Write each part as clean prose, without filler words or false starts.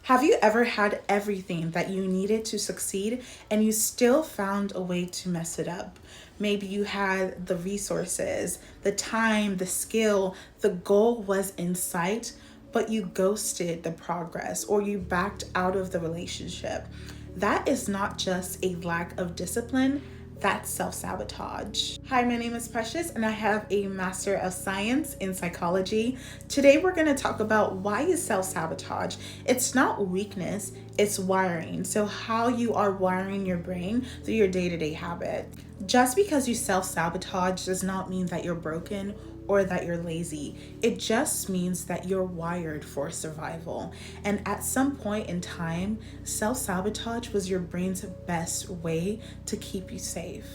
Have you ever had everything that you needed to succeed and you still found a way to mess it up? Maybe you had the resources, the time, the skill, the goal was in sight, but you ghosted the progress or you backed out of the relationship. That is not just a lack of discipline, that's self-sabotage. Hi, my name is Precious and I have a Master of Science in Psychology. Today we're going to talk about why is self-sabotage. It's not weakness, it's wiring. So how you are wiring your brain through your day-to-day habit. Just because you self-sabotage does not mean that you're broken or that you're lazy. It just means that you're wired for survival. And at some point in time, self-sabotage was your brain's best way to keep you safe.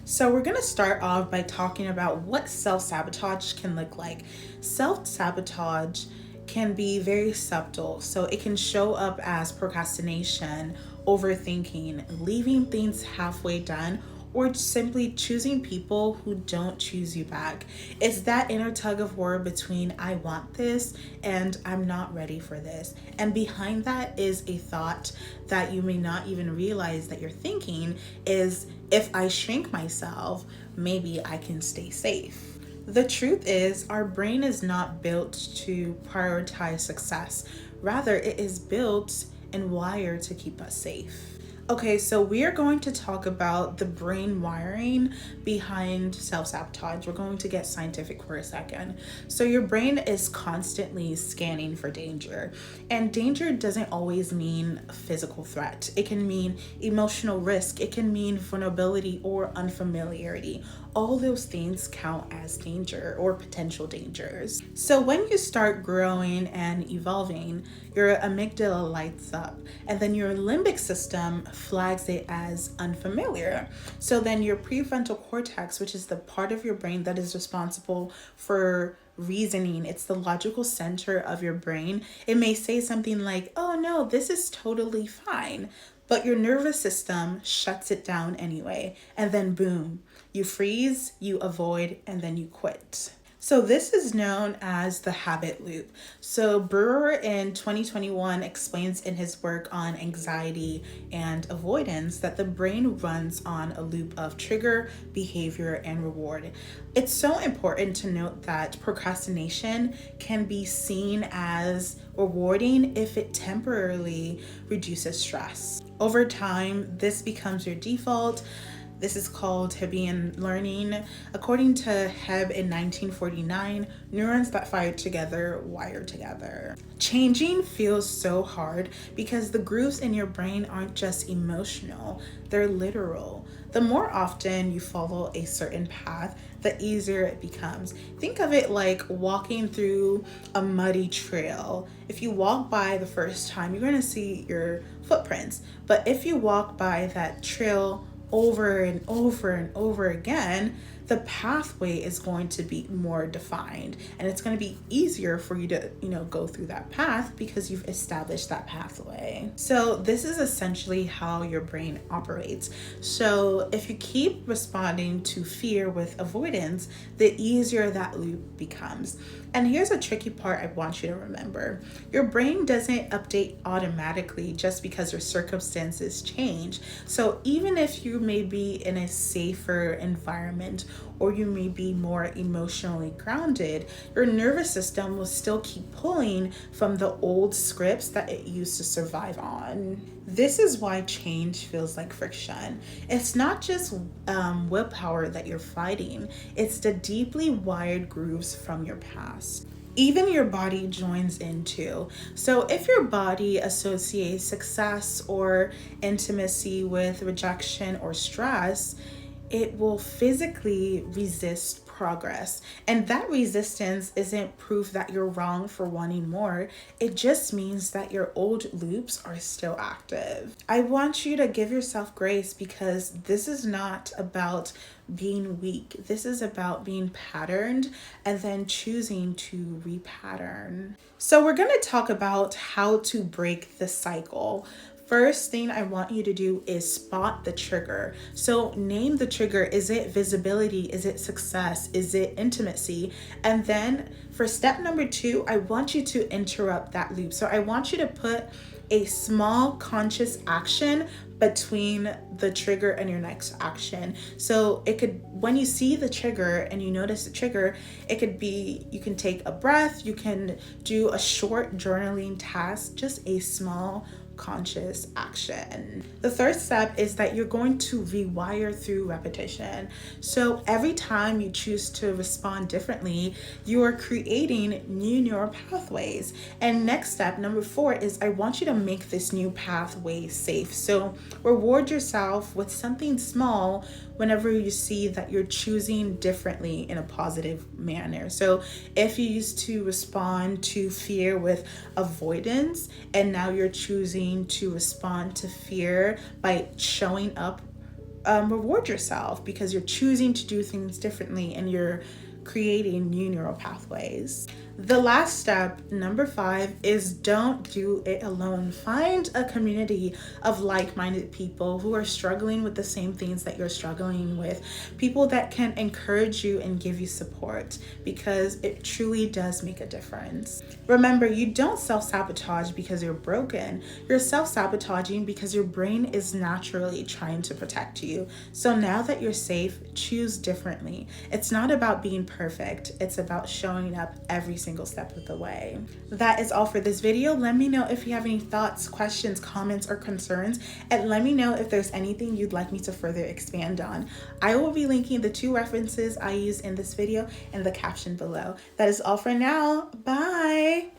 So we're gonna start off by talking about what self-sabotage can look like. Self-sabotage can be very subtle. So it can show up as procrastination, overthinking, leaving things halfway done, or simply choosing people who don't choose you back. It's that inner tug of war between I want this and I'm not ready for this. And behind that is a thought that you may not even realize that you're thinking is, if I shrink myself, maybe I can stay safe. The truth is, our brain is not built to prioritize success. Rather, it is built and wired to keep us safe. Okay, so we are going to talk about the brain wiring behind self-sabotage. We're going to get scientific for a second. So your brain is constantly scanning for danger, and danger doesn't always mean a physical threat. It can mean emotional risk. It can mean vulnerability or unfamiliarity. All those things count as danger or potential dangers. So when you start growing and evolving, your amygdala lights up, and then your limbic system flags it as unfamiliar. So then your prefrontal cortex, which is the part of your brain that is responsible for reasoning, it's the logical center of your brain. It may say something like, oh no, this is totally fine. But your nervous system shuts it down anyway. And then boom, you freeze, you avoid, and then you quit. So this is known as the habit loop. So Brewer in 2021 explains in his work on anxiety and avoidance that the brain runs on a loop of trigger, behavior, and reward. It's so important to note that procrastination can be seen as rewarding if it temporarily reduces stress. Over time, this becomes your default. This is called Hebbian learning. According to Hebb in 1949, neurons that fire together wire together. Changing feels so hard because the grooves in your brain aren't just emotional, they're literal. The more often you follow a certain path, the easier it becomes. Think of it like walking through a muddy trail. If you walk by the first time, you're gonna see your footprints. But if you walk by that trail over and over and over again, the pathway is going to be more defined, and it's going to be easier for you to, go through that path because you've established that pathway. So this is essentially how your brain operates. So if you keep responding to fear with avoidance, the easier that loop becomes. And here's a tricky part I want you to remember. Your brain doesn't update automatically just because your circumstances change. So even if you may be in a safer environment or you may be more emotionally grounded, your nervous system will still keep pulling from the old scripts that it used to survive on. This is why change feels like friction. It's not just willpower that you're fighting, it's the deeply wired grooves from your past. Even your body joins in too. So if your body associates success or intimacy with rejection or stress, it will physically resist progress. And that resistance isn't proof that you're wrong for wanting more. It just means that your old loops are still active. I want you to give yourself grace because this is not about being weak. This is about being patterned and then choosing to repattern. So we're going to talk about how to break the cycle. First thing I want you to do is spot the trigger. So name the trigger. Is it visibility? Is it success? Is it intimacy? And then For step number 2, I want you to interrupt that loop. So I want you to put a small conscious action between the trigger and your next action. So it could, when you see the trigger and you notice the trigger, it could be, you can take a breath, you can do a short journaling task, just a small conscious action. The third step is that you're going to rewire through repetition. So every time you choose to respond differently, you are creating new neural pathways. And next step, number 4, is I want you to make this new pathway safe. So reward yourself with something small whenever you see that you're choosing differently in a positive manner. So if you used to respond to fear with avoidance, and now you're choosing to respond to fear by showing up, reward yourself because you're choosing to do things differently and you're creating new neural pathways. The last step, number 5, is don't do it alone. Find a community of like-minded people who are struggling with the same things that you're struggling with. People that can encourage you and give you support, because it truly does make a difference. Remember, you don't self-sabotage because you're broken. You're self-sabotaging because your brain is naturally trying to protect you. So now that you're safe, choose differently. It's not about being perfect. It's about showing up every single step of the way. That is all for this video. Let me know if you have any thoughts, questions, comments, or concerns, and let me know if there's anything you'd like me to further expand on. I will be linking the 2 references I used in this video in the caption below. That is all for now. Bye.